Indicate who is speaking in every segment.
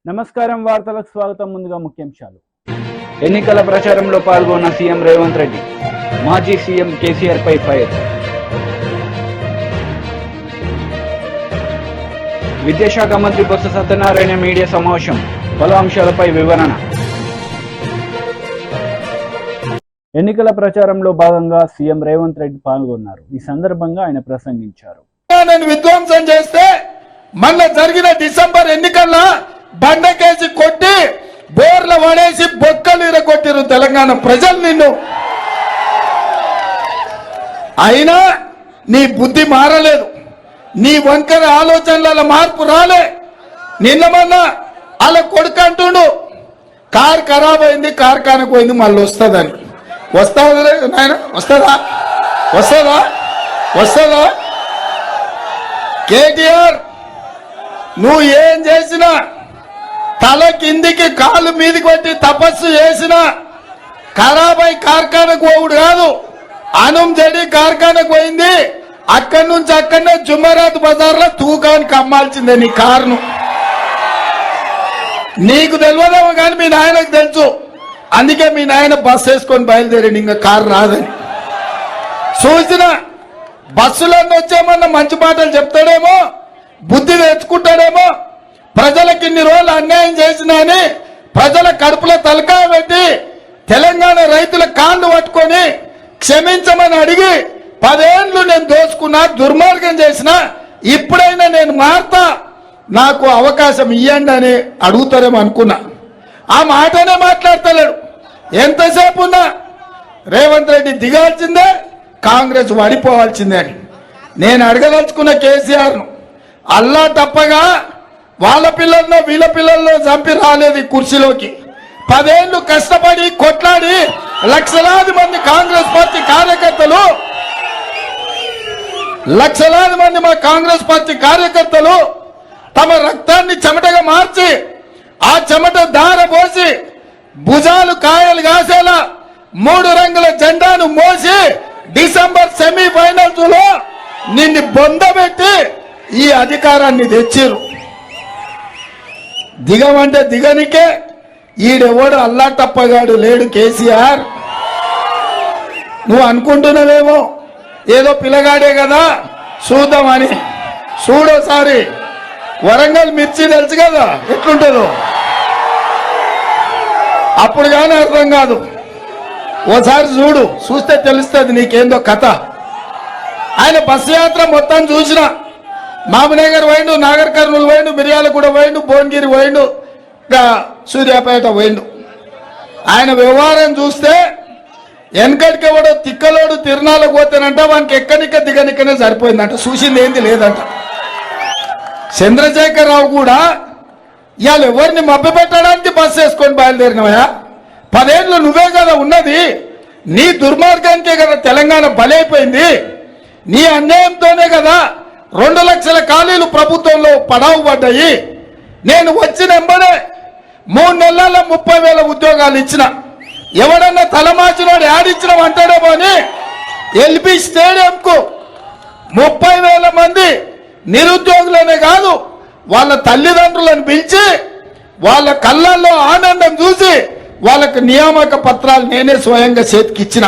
Speaker 1: నమస్కారం వార్తలకు స్వాగతం. ముందుగా ముఖ్యాంశాలు. ఎన్నికల ప్రచారంలో పాల్గొన్న సీఎం రేవంత్ రెడ్డి, మాజీ సీఎం కేసీఆర్ పై ఫైర్. విద్యాశాఖ మంత్రి బొత్స సత్యనారాయణ మీడియా సమావేశం, పలు అంశాలపై వివరణ. ఎన్నికల ప్రచారంలో భాగంగా సీఎం రేవంత్ రెడ్డి పాల్గొన్నారు. ఈ సందర్భంగా ఆయన ప్రసంగించారు.
Speaker 2: నేను విధ్వంసం చేస్తే మొన్న జరిగిన డిసెంబర్ ఎన్నికల్లో బండకేసి కొట్టి బోర్ల పడేసి బొక్కలు ఇరగొట్టిరు తెలంగాణ ప్రజలు నిన్ను. అయినా నీ బుద్ధి మారలేదు, నీ వంకర ఆలోచనల మార్పు రాలే. నిన్న మొన్న అలా కొడుకు అంటుండు, కారు ఖరాబ్ అయింది, కార్ఖానకు పోయింది, మళ్ళీ వస్తుందని. వస్తుందా నాయన? వస్తుందా? వస్తుందా? వస్తుందా? కేటీఆర్, నువ్వు ఏం చేసినా, తల కిందికి కాలు మీదికి పెట్టి తపస్సు చేసినా ఖరాబై కార్ఖానకు పోవుడు కాదు. అనుం జడి కార్ఖానకు పోయింది, అక్కడి నుంచి అక్కడనే జుమ్మరాత్ బజార్లో తూకానికి అమ్మాల్సిందే నీ కారును. నీకు తెలియదేమో కానీ మీ నాయనకు తెలుసు. అందుకే మీ నాయన బస్సు వేసుకొని బయలుదేరి ఇంకా కారు రాదని. చూసిన బస్సులన్నీ వచ్చేమన్నా మంచి మాటలు చెప్తాడేమో, బుద్ధి తెచ్చుకుంటాడేమో. ప్రజలకు ఇన్ని రోజులు అన్యాయం చేసినా అని ప్రజల కడుపులో తలకాయ పెట్టి తెలంగాణ రైతుల కాళ్ళు పట్టుకొని క్షమించమని అడిగి 10 ఏళ్ళు నేను దోచుకున్నా, దుర్మార్గం చేసినా, ఇప్పుడైనా నేను మారుతా, నాకు అవకాశం ఇవ్వండి అని అడుగుతారేమో అనుకున్నా. ఆ మాటనే మాట్లాడతలేడు. ఎంతసేపు ఉన్నా రేవంత్ రెడ్డి దిగాల్సిందే, కాంగ్రెస్ వడిపోవాల్సిందే అని నేను అడగదలుచుకున్న కేసీఆర్ను. అల్లా తప్పగా వాళ్ళ పిల్లల్లో వీళ్ళ పిల్లల్లో చంపి రాలేదు ఈ కుర్చీలోకి. 10 ఏళ్ళు కష్టపడి కొట్లాడి లక్షలాది మంది కాంగ్రెస్ పార్టీ కార్యకర్తలు, లక్షలాది మంది మా కాంగ్రెస్ పార్టీ కార్యకర్తలు తమ రక్తాన్ని చెమటగా మార్చి ఆ చెమట దార పోసి భుజాలు కాయలు కాసేలా 3 రంగుల జెండాను మోసి డిసెంబర్ సెమీఫైనల్స్ లో నిన్ను బొందబెట్టి ఈ అధికారాన్ని తెచ్చిరు. దిగమంటే దిగనికే ఈడెవడు అల్లా తప్పగాడు లేడు కేసీఆర్. నువ్వు అనుకుంటున్నావేమో ఏదో పిల్లగాడే కదా చూద్దామని. చూడోసారి వరంగల్ మిర్చి తెలుసు కదా ఎట్లుంటుందో, అప్పుడు కానీ అర్థం కాదు. ఓసారి చూడు, చూస్తే తెలుస్తుంది నీకేందో కథ. ఆయన బస్సు యాత్ర మొత్తం చూసిన. మామనగర్ పోయిండు, నాగర్ కర్నూలు పోయిండు, మిర్యాలగూడ పోయిండు, భువనగిరి పోయిండు, సూర్యాపేట పోయిండు. ఆయన వ్యవహారం చూస్తే వెనకటికి ఎవడో తిక్కలోడు తిరునాళ్ళకు పోతేనంట వానికి ఎక్కడిక దిగనికనే సరిపోయిందంట, చూసింది ఏంది లేదంట. చంద్రశేఖరరావు కూడా ఇవాళ ఎవరిని మభ్యపెట్టడానికి బస్సు వేసుకొని బయలుదేరినవయా? 10 ఏళ్ళు నువ్వే కదా ఉన్నది. నీ దుర్మార్గానికే కదా తెలంగాణ బలైపోయింది. నీ అన్యాయంతోనే కదా 2 లక్షల ఖాళీలు ప్రభుత్వంలో పడావు పడ్డాయి. నేను వచ్చిన వెంబడే 3 నెలల్లో 30,000 ఉద్యోగాలు ఇచ్చిన. ఎవడన్నా తలమాచినోడు యాడిచ్చినాం అంటాడేమో అని ఎల్బీ స్టేడియంకు 30,000 మంది నిరుద్యోగులనే కాదు వాళ్ళ తల్లిదండ్రులను పిలిచి వాళ్ళ కళ్ళల్లో ఆనందం చూసి వాళ్ళకు నియామక పత్రాలు నేనే స్వయంగా చేతికిచ్చిన.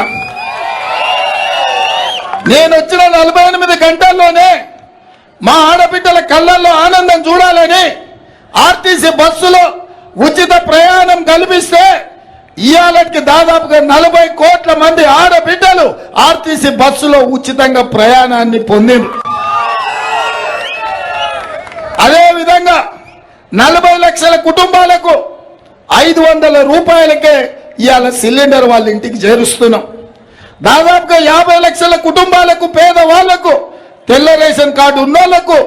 Speaker 2: నేను వచ్చిన 48 గంటల్లోనే మా ఆడబిడ్డల కళ్ళల్లో ఆనందం చూడాలని ఆర్టీసీ బస్సులో ఉచిత ప్రయాణం కల్పిస్తే ఇవాళకి దాదాపుగా 40 కోట్ల మంది ఆడబిడ్డలు ఆర్టీసీ బస్సులో ఉచితంగా ప్రయాణాన్ని పొందింది. అదేవిధంగా 40 లక్షల కుటుంబాలకు 500 రూపాయలకే ఇవాళ సిలిండర్ వాళ్ళ ఇంటికి చేరుస్తున్నాం. దాదాపుగా 50 లక్షల కుటుంబాలకు, పేదవాళ్లకు, తెల్ల రేషన్ కార్డు ఉన్నోళ్లకు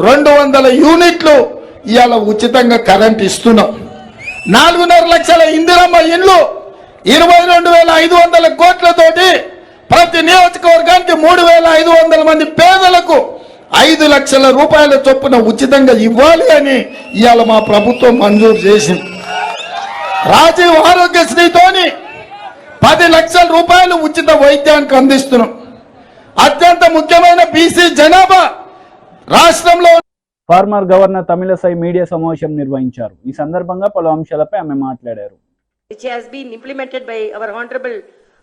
Speaker 2: 200 యూనిట్లు ఇవాళ ఉచితంగా కరెంట్ ఇస్తున్నాం. 4.5 లక్షల ఇందిరమ్మ ఇండ్లు 22,500 కోట్లతోటి ప్రతి నియోజకవర్గానికి 3,500 మంది పేదలకు 5 లక్షల రూపాయల చొప్పున ఉచితంగా ఇవ్వాలి అని ఇవాళ మా ప్రభుత్వం మంజూరు చేసింది. రాజీవ్ ఆరోగ్యశ్రీతోని 10 లక్షల రూపాయలు ఉచిత వైద్యానికి అందిస్తున్నాం. అత్యంత ముఖ్యమైన బీసీ జనాభా రాష్ట్రంలో
Speaker 1: ఫార్మర్ గవర్నర్ తమిళసై మీడియా సమావేశం నిర్వహించారు. ఈ సందర్భంగా పలు అంశాలపై ఆమె మాట్లాడారు.
Speaker 3: Which has been implemented by our Honorable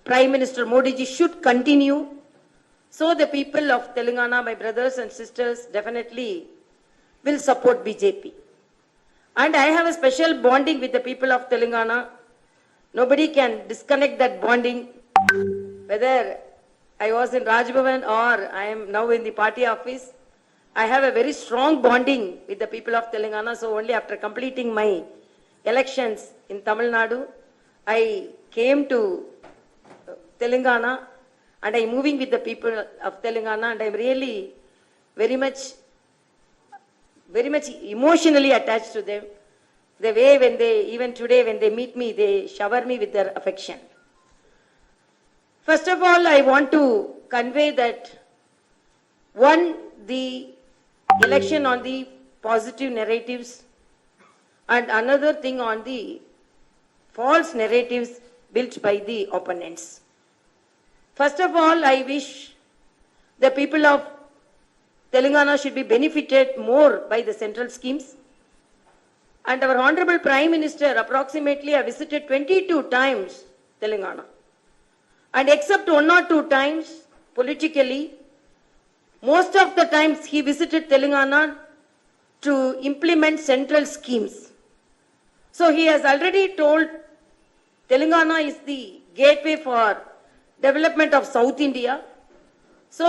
Speaker 3: Prime Minister Modi ji should continue. So the people of Telangana, my brothers and sisters, definitely will support BJP. And I have a special bonding with the people of Telangana. Nobody can disconnect that bonding. Whether I was in Raj Bhavan or I am now in the party office, I have a very strong bonding with the people of Telangana. So only after completing my elections in Tamil Nadu, I came to Telangana and I am moving with the people of Telangana, and I am really very much emotionally attached to them. The way when they, even today when they meet me, they shower me with their affection. First of all, I want to convey that one, the election on the positive narratives, and another thing on the false narratives built by the opponents. First of all, I wish the people of Telangana should be benefited more by the central schemes. And our Honorable Prime Minister approximately have visited 22 times Telangana. And except 1 or 2 times politically, most of the times he visited Telangana to implement central schemes. So he has already told Telangana is the gateway for development of South India. So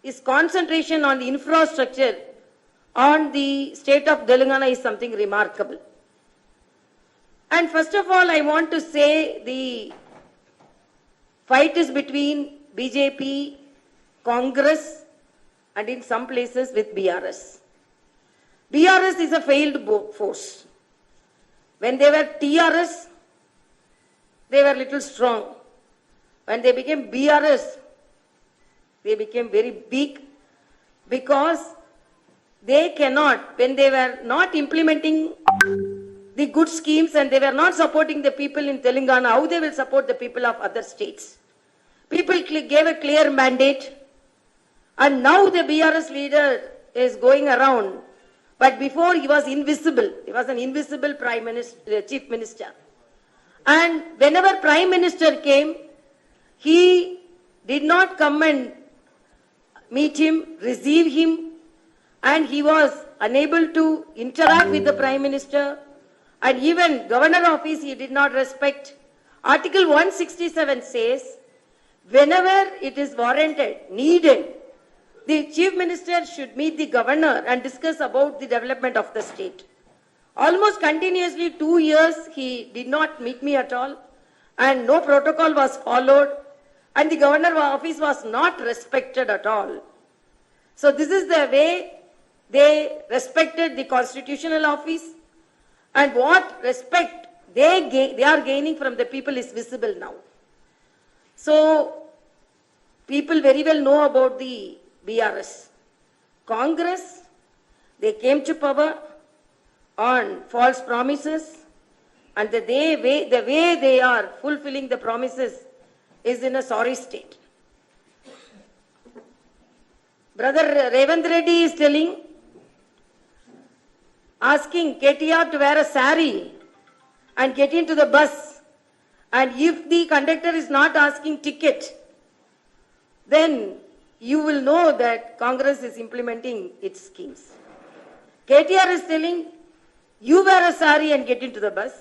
Speaker 3: his concentration on the infrastructure on the state of Telangana is something remarkable. And first of all, I want to say the fight is between BJP, Congress, and in some places with BRS. BRS is a failed force. When they were TRS, they were little strong. When they became BRS, they became very big, because they cannot, when they were not implementing the good schemes and they were not supporting the people in Telangana, how they will support the people of other states? People gave a clear mandate, and now the BRS leader is going around. But before he was invisible. He was an invisible Prime Minister, Chief Minister. And whenever Prime Minister came, he did not come and meet him, receive him, and he was unable to interact with the Prime Minister. And even Governor office he did not respect. Article 167 says, whenever it is warranted, needed, the Chief Minister should meet the Governor and discuss about the development of the state. Almost continuously 2 years he did not meet me at all, and no protocol was followed, and the Governor office was not respected at all. So this is the way they respected the constitutional office, and what respect they are gaining from the people is visible now. So people very well know about the BRS. Congress, they came to power on false promises, and the way they are fulfilling the promises is in a sorry state. Brother Revant Reddy is asking KTR to wear a sari and get into the bus, and if the conductor is not asking ticket, then you will know that Congress is implementing its schemes. KTR is telling, you wear a sari and get into the bus,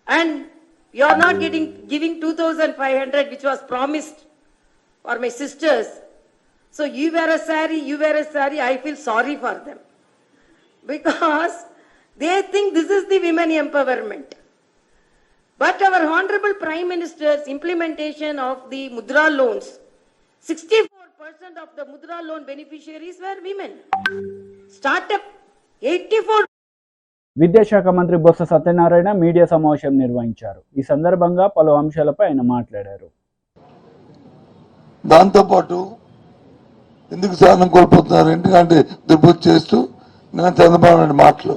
Speaker 3: and you are not giving 2,500 which was promised for my sisters. So you wear a sari, I feel sorry for them. Because they think this is the women empowerment. But our Honorable Prime Minister's implementation of the Mudra loans, 64% of the Mudra loan beneficiaries were women. Startup, 84%.
Speaker 1: విద్యాశాఖ మంత్రి Botsa Satyanarayana media సమావేశం నిర్వహించారు. ఈ సందర్భంగా పలు అంశాలపై ఆయన మాట్లాడారు.
Speaker 4: దాంతోపాటు ఎందుకు సహనం కోల్పోతున్నారు ఎందుకంటే దుర్బుద్ధి చేస్తూ నేను చంద్రబాబు నాయుడు మాటలు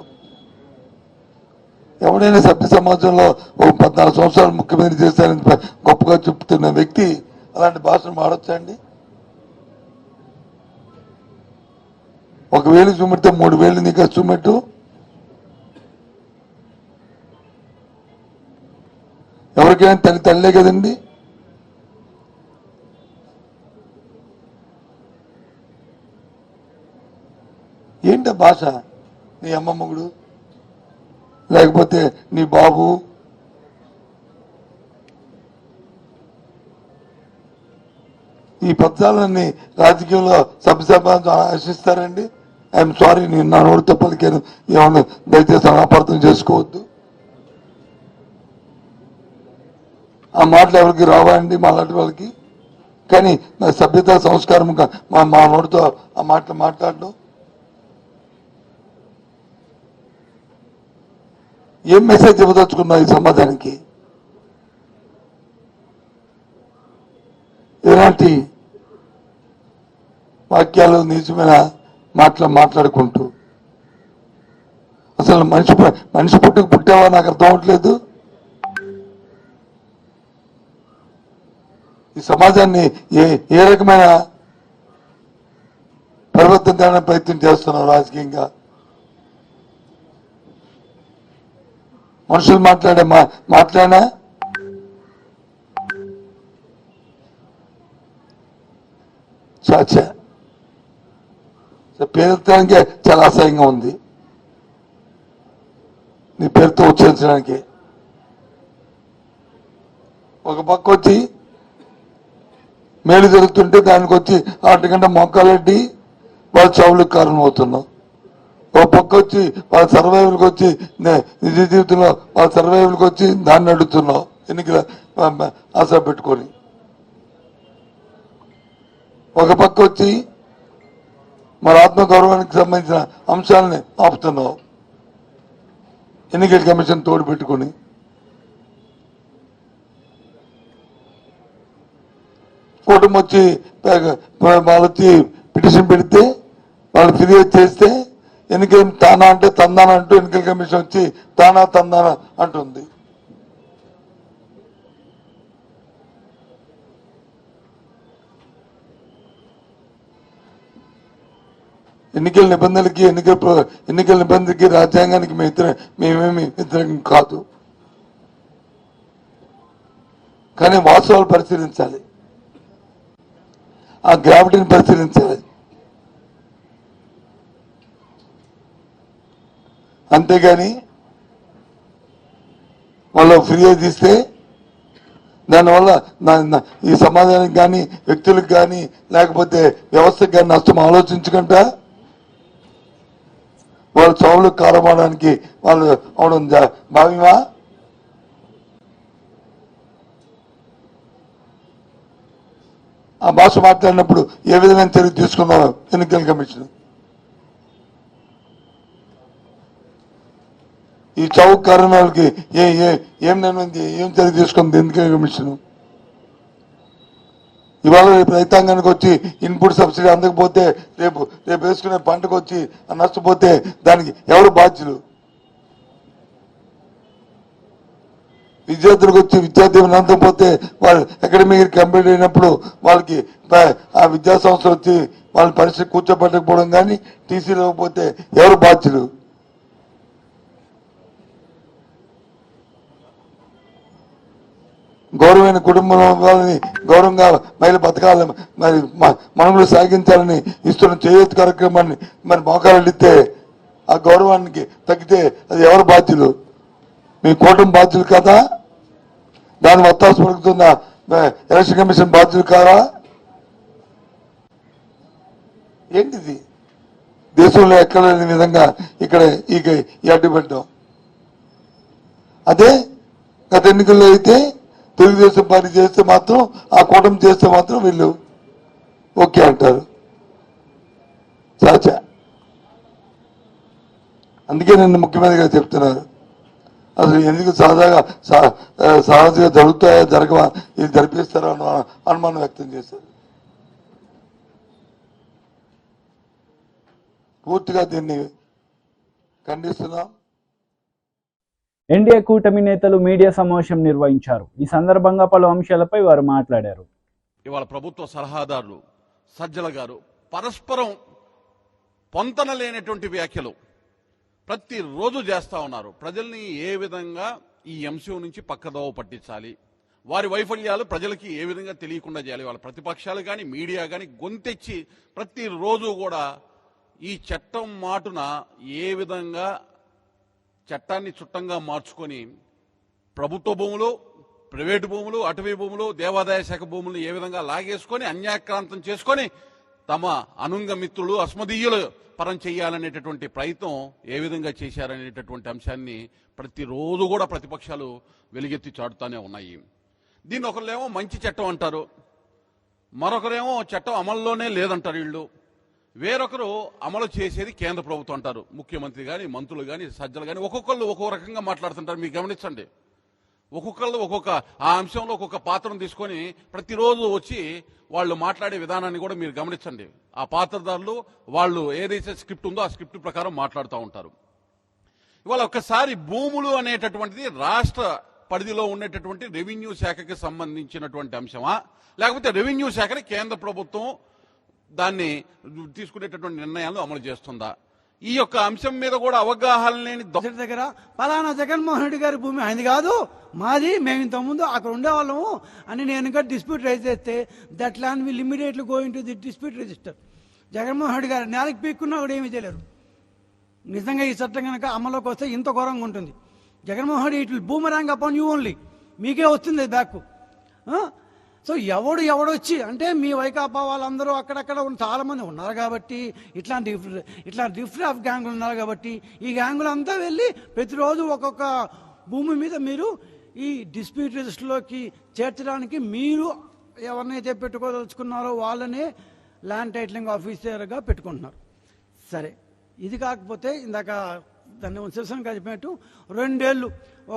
Speaker 4: ఎవడైనా సభ్య సమాజంలో ఒక 14 సంవత్సరాలు ముఖ్యమంత్రి చేశారని గొప్పగా చెప్తున్న వ్యక్తి అలాంటి భాషను మాడొచ్చండి? 1,000 చూపెడితే 3,000 నీకు చూపెట్టు. ఎవరికైనా తల్లే కదండి. ఏంట భాష? నీ అమ్మ మొగుడు లేకపోతే నీ బాబు, ఈ పదాలన్నీ రాజకీయంలో సభ్యసభ ఆశిస్తారండి. ఐఎమ్ సారీ, నేను నా నోటితో పలికాను, ఏమన్నా దయచేసి అపార్థం చేసుకోవద్దు. ఆ మాటలు ఎవరికి రావా అండి మాలాంటి వాళ్ళకి? కానీ సభ్యత సంస్కారంగా మా నోటితో ఆ మాటలు మాట్లాడడం ఏం మెసేజ్ ఇవ్వదలుచుకున్నావు ఈ సమాజానికి? ఎలాంటి వాక్యాలు నిజమైన మాట్లాడుకుంటూ అసలు మనిషి పుట్టావా నాకు అర్థం అవట్లేదు. ఈ సమాజాన్ని ఏ రకమైన పరివర్తన తేవడానికి ప్రయత్నం చేస్తున్నావు రాజకీయంగా? మనుషులు మాట్లాడినా చాచా పేరెత్తడానికే చాలా అసహ్యంగా ఉంది. నీ పేరుతో ఉచ్చరించడానికి ఒక పక్క వచ్చి మేలు జరుగుతుంటే దానికి వచ్చి వాటికంటే మొక్కలెడ్డి వాళ్ళ చావులకు కారణం అవుతున్నావు. ఒక పక్క వచ్చి వాళ్ళ సర్వైవల్కి వచ్చి నిజ జీవితంలో వాళ్ళ సర్వైవల్కి వచ్చి దాన్ని అడుగుతున్నావు ఎన్నికల ఆశ పెట్టుకొని. ఒక పక్క వచ్చి మన ఆత్మగౌరవానికి సంబంధించిన అంశాలని ఆపుతున్నావు ఎన్నికల కమిషన్ తోడు పెట్టుకుని. కూటమి వచ్చి వాళ్ళు వచ్చి పిటిషన్ పెడితే వాళ్ళు ఫిర్యాదు చేస్తే ఎన్నికల తానా అంటే తందాన అంటూ ఎన్నికల కమిషన్ వచ్చి తానా తందాన అంటుంది. ఎన్నికల నిబంధనలకి రాజ్యాంగానికి మేమేమి వ్యతిరేకం కాదు. కానీ వాస్తవాలు పరిశీలించాలి, ఆ గ్రావిటీని పరిశీలించాలి. అంతేగాని వాళ్ళు ఫిర్యాదు ఇస్తే దానివల్ల ఈ సమాజానికి కానీ వ్యక్తులకు కానీ లేకపోతే వ్యవస్థకు కానీ నష్టం ఆలోచించకుండా వాళ్ళ చావులకు కారమవడానికి వాళ్ళు అవడం భావ్యమా? ఆ భాష మాట్లాడినప్పుడు ఏ విధమైన చర్య తీసుకున్నారు ఎన్నికల కమిషన్? ఈ చావుకు కారణాలకి ఏం చర్య తీసుకుంది ఎన్నికల కమిషన్? ఇవాళ రేపు రైతాంగానికి వచ్చి ఇన్పుట్ సబ్సిడీ అందకపోతే రేపు వేసుకునే పంటకు వచ్చి నష్టపోతే దానికి ఎవరు బాధ్యులు? విద్యార్థులకు వచ్చి విద్యార్థులు అందకపోతే వాళ్ళు అకాడమిక్ కంప్లీట్ అయినప్పుడు వాళ్ళకి ఆ విద్యా సంస్థలు వచ్చి వాళ్ళ పరిస్థితి కూర్చోబెట్టకపోవడం కానీ టీసీ లేకపోతే ఎవరు బాధ్యులు? గౌరవమైన కుటుంబం వాళ్ళని గౌరవంగా మహిళ బతకాలని మరి మనుగడ సాగించాలని ఇస్తున్న చేయూత కార్యక్రమాన్ని మరి మోకాలిస్తే ఆ గౌరవానికి తగ్గితే అది ఎవరు బాధ్యులు? మీ కూటమి బాధ్యులు కదా? దాని వత్తాసు పలుకుతున్న ఎలక్షన్ కమిషన్ బాధ్యులు కాదా? ఏంటిది? దేశంలో ఎక్కడ లేని విధంగా ఇక్కడ ఈ అడ్డుపెట్టాం. అదే గత ఎన్నికల్లో అయితే తెలుగుదేశం పని చేస్తే మాత్రం ఆ కూటమి చేస్తే మాత్రం వీళ్ళు ఓకే అంటారు. చాచా అందుకే నన్ను ముఖ్యమంత్రిగా చెప్తున్నారు. అసలు ఎందుకు సహజంగా జరుగుతాయా జరగవా ఇది జరిపిస్తారా అన్న అనుమానం వ్యక్తం చేశారు. పూర్తిగా దీన్ని ఖండిస్తున్నాం.
Speaker 1: ఎన్డీఏ కూటమి నేతలు మీడియా సమావేశం నిర్వహించారు. ఈ సందర్భంగా పలు అంశాలపై వారు మాట్లాడారు.
Speaker 5: ఇవాళ ప్రభుత్వ సలహాదారులు సజ్జల గారు పరస్పరం పొంతన లేనటువంటి వ్యాఖ్యలు ప్రతిరోజు చేస్తూ ఉన్నారు. ప్రజల్ని ఏ విధంగా ఈ అంశం నుంచి పక్కదోవ పట్టించాలి, వారి వైఫల్యాలు ప్రజలకి ఏ విధంగా తెలియకుండా చేయాలి, వాళ్ళ ప్రతిపక్షాలు కానీ మీడియా కానీ గొంతెచ్చి ప్రతిరోజు కూడా ఈ చట్టం మాటున ఏ విధంగా చట్టాన్ని చుట్టంగా మార్చుకొని ప్రభుత్వ భూములు, ప్రైవేటు భూములు, అటవీ భూములు, దేవాదాయ శాఖ భూములను ఏ విధంగా లాగేసుకొని అన్యాక్రాంతం చేసుకొని తమ అనుంగ మిత్రులు అస్మదీయులు పరం చేయాలనేటటువంటి ప్రయత్నం ఏ విధంగా చేశారనేటటువంటి అంశాన్ని ప్రతిరోజు కూడా ప్రతిపక్షాలు వెలుగెత్తి చాటుతూనే ఉన్నాయి. దీన్ని ఒకరేమో మంచి చట్టం అంటారు, మరొకరేమో చట్టం అమల్లోనే లేదంటారు వీళ్ళు, వేరొకరు అమలు చేసేది కేంద్ర ప్రభుత్వం అంటారు. ముఖ్యమంత్రి కానీ, మంత్రులు కానీ, సజ్జలు కానీ ఒక్కొక్కళ్ళు ఒక్కొక్క రకంగా మాట్లాడుతుంటారు. మీరు గమనించండి, ఒక్కొక్కళ్ళు ఒక్కొక్క ఆ అంశంలో ఒక్కొక్క పాత్రను తీసుకొని ప్రతిరోజు వచ్చి వాళ్ళు మాట్లాడే విధానాన్ని కూడా మీరు గమనించండి. ఆ పాత్రదారులు వాళ్ళు ఏదైతే స్క్రిప్ట్ ఉందో ఆ స్క్రిప్ట్ ప్రకారం మాట్లాడుతూ ఉంటారు. ఇవాళ ఒక్కసారి భూములు అనేటటువంటిది రాష్ట్ర పరిధిలో ఉండేటటువంటి రెవెన్యూ శాఖకి సంబంధించినటువంటి అంశమా, లేకపోతే రెవెన్యూ శాఖని కేంద్ర ప్రభుత్వం దాన్ని తీసుకునేటటువంటి నిర్ణయాలు అమలు చేస్తుందా? ఈ యొక్క అంశం మీద కూడా అవగాహన లేని
Speaker 6: దగ్గర పలానా జగన్మోహన్ రెడ్డి గారి భూమి ఆయనది కాదు, మాది, మేము ఇంతకుముందు అక్కడ ఉండేవాళ్ళము అని నేను ఇంకా డిస్ప్యూట్ రైజ్ చేస్తే that land will immediately going to the dispute register. Jaganmohan Reddy గారు నేలకు పీక్కున్నా కూడా ఏమీ చేయలేరు. నిజంగా ఈ చట్టం కనుక అమల్లోకి వస్తే ఇంత ఘోరంగా ఉంటుంది. Jaganmohan Reddy it will boomerang upon you only, మీకే వస్తుంది బ్యాక్. సో ఎవడొచ్చి అంటే మీ వైకాపా వాళ్ళందరూ అక్కడక్కడ చాలా మంది ఉన్నారు కాబట్టి, ఇట్లాంటి డిఫరెంట్ ఆఫ్ గ్యాంగులు ఉన్నారు కాబట్టి ఈ గ్యాంగులు అంతా వెళ్ళి ప్రతిరోజు ఒక్కొక్క భూమి మీద మీరు ఈ డిస్ప్యూట్ రిజిస్టర్లోకి చేర్చడానికి మీరు ఎవరినైతే పెట్టుకోదలుచుకున్నారో వాళ్ళనే ల్యాండ్ టైటిలింగ్ ఆఫీసర్గా పెట్టుకుంటున్నారు. సరే, ఇది కాకపోతే ఇందాక దాన్ని శివసేన చెప్పినట్టు 2 ఏళ్ళు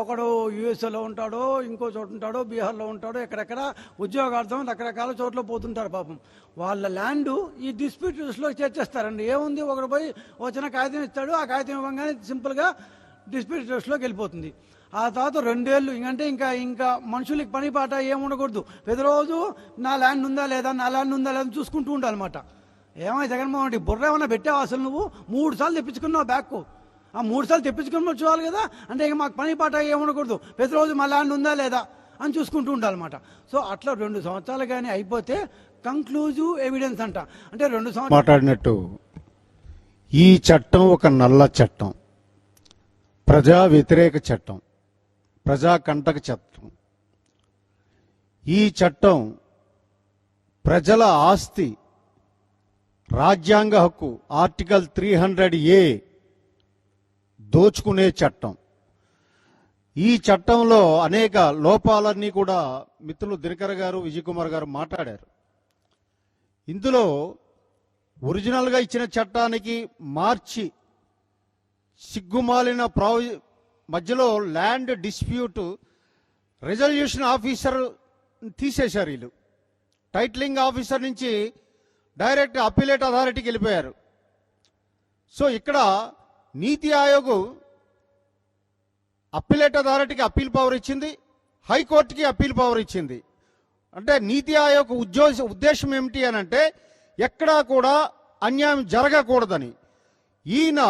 Speaker 6: ఒకడు యూఎస్ఏలో ఉంటాడో, ఇంకో చోట ఉంటాడో, బీహార్లో ఉంటాడో, ఎక్కడెక్కడ ఉద్యోగార్థం రకరకాల చోట్ల పోతుంటారు. పాపం వాళ్ళ ల్యాండ్ ఈ డిస్ప్యూట్ రిజిస్టర్లో చేర్చేస్తారండి. ఏముంది, ఒకడు పోయి వచ్చిన కాగితం ఇస్తాడు, ఆ కాగితం ఇవ్వగానే సింపుల్గా డిస్ప్యూట్ రిజిస్టర్లోకి వెళ్ళిపోతుంది. ఆ తర్వాత 2 ఏళ్ళు ఇంకంటే ఇంకా మనుషులకి పని పాట ఏముండకూడదు. ప్రతిరోజు నా ల్యాండ్ ఉందా లేదా చూసుకుంటూ ఉండాలన్నమాట. ఏమై జగన్మోహన్ రెడ్డి బుర్ర ఏమన్నా పెట్టావు? అసలు నువ్వు 3 సార్లు తెప్పించుకున్నావు బ్యాక్. ఆ 3 సార్లు తెప్పించుకుని చూడాలి కదా. అంటే ఇక మాకు పని పాట ఏముండకూడదు, ప్రతిరోజు మా ల్యాండ్ ఉందా లేదా అని చూసుకుంటూ ఉండాలన్నమాట. సో అట్లా 2 సంవత్సరాలు కానీ అయిపోతే కంక్లూజివ్ ఎవిడెన్స్ అంట. అంటే 2 సంవత్సరాలు
Speaker 7: మాట్లాడినట్టు ఈ చట్టం ఒక నల్ల చట్టం, ప్రజా వ్యతిరేక చట్టం, ప్రజా కంటక చట్టం. ఈ చట్టం ప్రజల ఆస్తి, రాజ్యాంగ హక్కు ఆర్టికల్ 300A దోచుకునే చట్టం. ఈ చట్టంలో అనేక లోపాలన్నీ కూడా మిత్రులు దినకర్ గారు, విజయ్ కుమార్ గారు మాట్లాడారు. ఇందులో ఒరిజినల్గా ఇచ్చిన చట్టానికి మార్చి సిగ్గుమాలిన మధ్యలో ల్యాండ్ డిస్ప్యూట్ రెజల్యూషన్ ఆఫీసర్ తీసేశారు. వీళ్ళు టైటిలింగ్ ఆఫీసర్ నుంచి డైరెక్ట్ అప్పీలేట్ అథారిటీకి వెళ్ళిపోయారు. సో ఇక్కడ నీతి ఆయోగ్ అప్పీలేట్ అథారిటీకి అప్పీల్ పవర్ ఇచ్చింది, హైకోర్టుకి అప్పీల్ పవర్ ఇచ్చింది. అంటే నీతి ఆయోగ్ ఉద్దేశం ఏమిటి అని అంటే ఎక్కడా కూడా అన్యాయం జరగకూడదని. ఈయన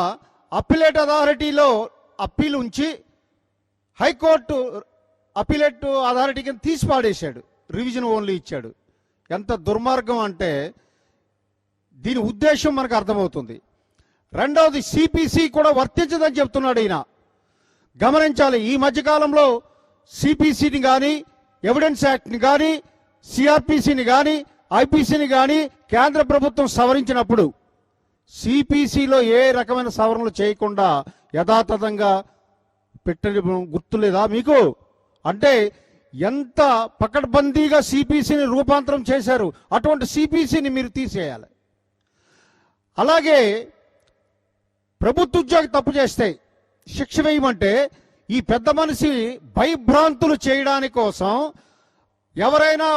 Speaker 7: అప్పీలేట్ అథారిటీలో అప్పీల్ ఉంచి హైకోర్టు అప్పీలేట్ అథారిటీకి తీసి పాడేశాడు, రివిజన్ ఓన్లీ ఇచ్చాడు. ఎంత దుర్మార్గం అంటే దీని ఉద్దేశం మనకు అర్థమవుతుంది. రెండవది, సిపిసి కూడా వర్తించదని చెప్తున్నాడు ఈయన. గమనించాలి, ఈ మధ్యకాలంలో సిపిసిని కానీ, ఎవిడెన్స్ యాక్ట్ని కానీ, సిఆర్పిసిని కానీ, ఐపీసీని కానీ కేంద్ర ప్రభుత్వం సవరించినప్పుడు సిపిసిలో ఏ రకమైన సవరణలు చేయకుండా యథాతథంగా పెట్టని గుర్తులేదా మీకు? అంటే ఎంత పకడ్బందీగా సిపిసిని రూపాంతరం చేశారు. అటువంటి సిపిసిని మీరు తీసేయాలి. అలాగే ప్రభుత్వ ఉద్యోగి తప్పు చేస్తే శిక్ష వేయమంటే ఈ పెద్ద మనిషి భయభ్రాంతులు చేయడానికి కోసం ఎవరైనా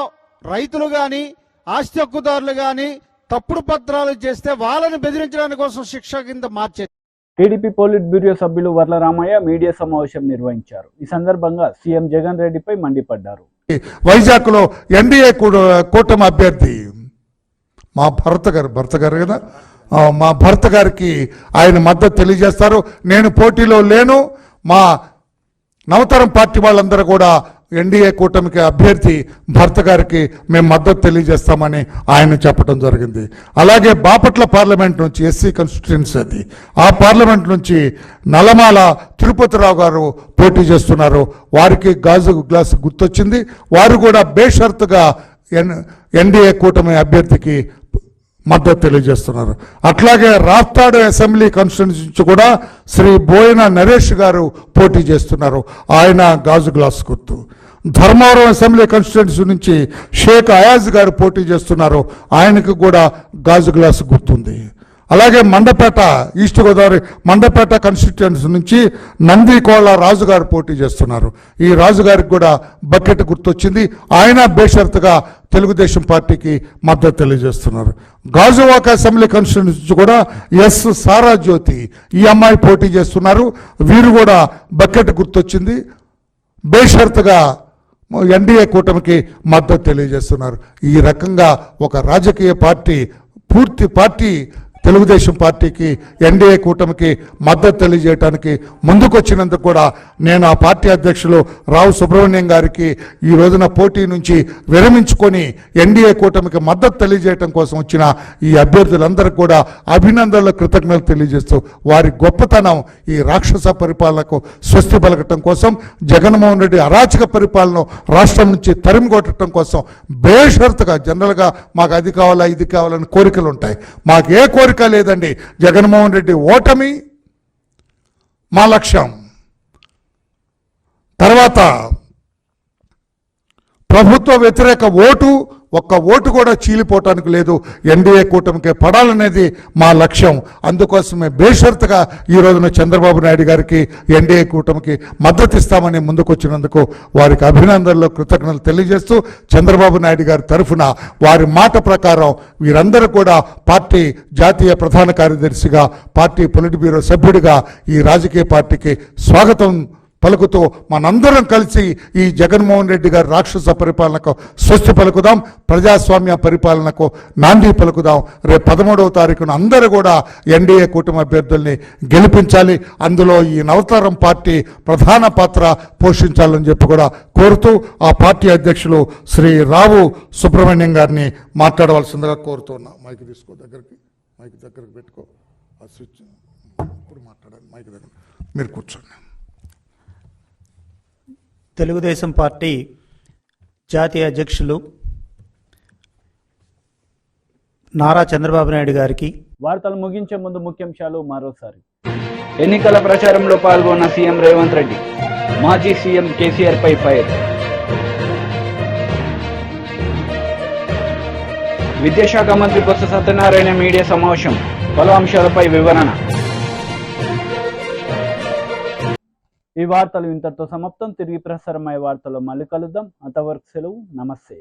Speaker 7: రైతులు కానీ, ఆస్తి హక్కుదారులు కానీ తప్పుడు పత్రాలు చేస్తే వాళ్ళని బెదిరించడానికి కోసం శిక్ష కింద మార్చేది.
Speaker 1: టీడీపీ పోలిట్ బ్యూరో సభ్యులు వర్ల రామయ్య మీడియా సమావేశం నిర్వహించారు. ఈ సందర్భంగా సీఎం జగన్ రెడ్డిపై మండిపడ్డారు.
Speaker 8: వైజాగ్ లో ఎన్డీఏ కూటమి అభ్యర్థి మా భరత్ గారు కదా, మా భర్త గారికి ఆయన మద్దతు తెలియజేస్తారు. నేను పోటీలో లేను, మా నవతరం పార్టీ వాళ్ళందరూ కూడా ఎన్డీఏ కూటమికి అభ్యర్థి భర్త గారికి మేము మద్దతు తెలియజేస్తామని ఆయన చెప్పడం జరిగింది. అలాగే బాపట్ల పార్లమెంట్ నుంచి ఎస్సీ కాన్స్టిట్యుయెన్సీ అది, ఆ పార్లమెంట్ నుంచి నల్లమాల తిరుపతిరావు గారు పోటీ చేస్తున్నారు. వారికి గాజు గ్లాసు గుర్తొచ్చింది. వారు కూడా బేషరతుగా ఎన్డీఏ కూటమి అభ్యర్థికి మద్దతు తెలియజేస్తున్నారు. అట్లాగే రాప్తాడు అసెంబ్లీ కాన్స్టిట్యుయెన్సీ నుంచి కూడా శ్రీ బోయిన నరేష్ గారు పోటీ చేస్తున్నారు. ఆయన గాజు గ్లాస్ గుర్తు. ధర్మవరం అసెంబ్లీ కాన్స్టిట్యుయెన్సీ నుంచి షేక్ అయాజ్ గారు పోటీ చేస్తున్నారు. ఆయనకు కూడా గాజు గ్లాసు గుర్తుంది. అలాగే మండపేట, ఈస్ట్ గోదావరి మండపేట కాన్స్టిట్యుయెన్సీ నుంచి నందికోళ్ళ రాజు గారు పోటీ చేస్తున్నారు. ఈ రాజు గారికి కూడా బకెట్ గుర్తొచ్చింది. ఆయన బేషరతుగా తెలుగుదేశం పార్టీకి మద్దతు తెలియజేస్తున్నారు. గాజువాక అసెంబ్లీ కాన్స్టిట్యుయెన్సీ నుంచి కూడా ఎస్ సారా జ్యోతి, ఈ అమ్మాయి పోటీ చేస్తున్నారు. వీరు కూడా బకెట్ గుర్తొచ్చింది. బేషరతుగా ఎన్డీఏ కూటమికి మద్దతు తెలియజేస్తున్నారు. ఈ రకంగా ఒక రాజకీయ పార్టీ, పూర్తి పార్టీ తెలుగుదేశం పార్టీకి ఎన్డీఏ కూటమికి మద్దతు తెలియజేయడానికి ముందుకొచ్చినందుకు కూడా నేను ఆ పార్టీ అధ్యక్షులు రావు సుబ్రహ్మణ్యం గారికి ఈ రోజున పోటీ నుంచి విరమించుకొని ఎన్డీఏ కూటమికి మద్దతు తెలియజేయడం కోసం వచ్చిన ఈ అభ్యర్థులందరికీ కూడా అభినందనలు, కృతజ్ఞతలు తెలియజేస్తూ వారి గొప్పతనం ఈ రాక్షస పరిపాలనకు స్వస్తి పలకటం కోసం, జగన్మోహన్ రెడ్డి అరాచక పరిపాలన రాష్ట్రం నుంచి తరిమికొట్టడం కోసం బేషరతుగా, జనరల్గా మాకు అది కావాలా ఇది కావాలని కోరికలు ఉంటాయి. మాకు ఏ కోరిక లేదండి. జగన్మోహన్ రెడ్డి ఓటమి మా లక్ష్యం. తర్వాత ప్రభుత్వ వ్యతిరేక ఓటు, ఒక్క ఓటు కూడా చీలిపోవటానికి లేదు. ఎన్డీఏ కూటమికి పడాలనేది మా లక్ష్యం. అందుకోసమే బేషరతుగా ఈ రోజున చంద్రబాబు నాయుడు గారికి ఎన్డీఏ కూటమికి మద్దతు ఇస్తామని ముందుకొచ్చినందుకు వారికి అభినందనలు, కృతజ్ఞతలు తెలియజేస్తూ చంద్రబాబు నాయుడు గారి తరఫున వారి మాట ప్రకారం వీరందరూ కూడా పార్టీ జాతీయ ప్రధాన కార్యదర్శిగా, పార్టీ పొలిట్ బ్యూరో సభ్యుడిగా ఈ రాజకీయ పార్టీకి స్వాగతం పలుకుతూ మనందరం కలిసి ఈ జగన్మోహన్ రెడ్డి గారి రాక్షస పరిపాలనకు స్వస్తి పలుకుదాం, ప్రజాస్వామ్య పరిపాలనకు నాంది పలుకుదాం. రేపు 13వ తారీఖున అందరూ కూడా ఎన్డీఏ కూటమి అభ్యర్థుల్ని గెలిపించాలి. అందులో ఈ నవతరం పార్టీ ప్రధాన పాత్ర పోషించాలని చెప్పి కూడా కోరుతూ ఆ పార్టీ అధ్యక్షులు శ్రీ రావు సుబ్రహ్మణ్యం గారిని మాట్లాడవలసిందిగా కోరుతున్నా. మైక్ తీసుకో, మైక్ దగ్గరకు పెట్టుకో. ఆ స్విచ్ ఇప్పుడు మాట్లాడాలి. మైక్ దగ్గర మీరు కూర్చోండి.
Speaker 9: తెలుగుదేశం పార్టీ జాతీయ అధ్యక్షులు నారా చంద్రబాబు నాయుడు గారికి
Speaker 1: వార్తలు ముగించే ముందు ముఖ్యాంశాలు మరోసారి. ఎన్నికల ప్రచారంలో పాల్గొన్న సీఎం రేవంత్ రెడ్డి, మాజీ సీఎం కేసీఆర్ పై ఫైర్. విద్యాశాఖ మంత్రి బొత్స సత్యనారాయణ మీడియా సమావేశం, పలు అంశాలపై వివరణ. ఈ వార్తలు ఇంతటితో సమాప్తం. తిరిగి ప్రసారమయ్యే వార్తల్లో మళ్ళీ కలుద్దాం. అంతవరకు సెలవు. నమస్తే.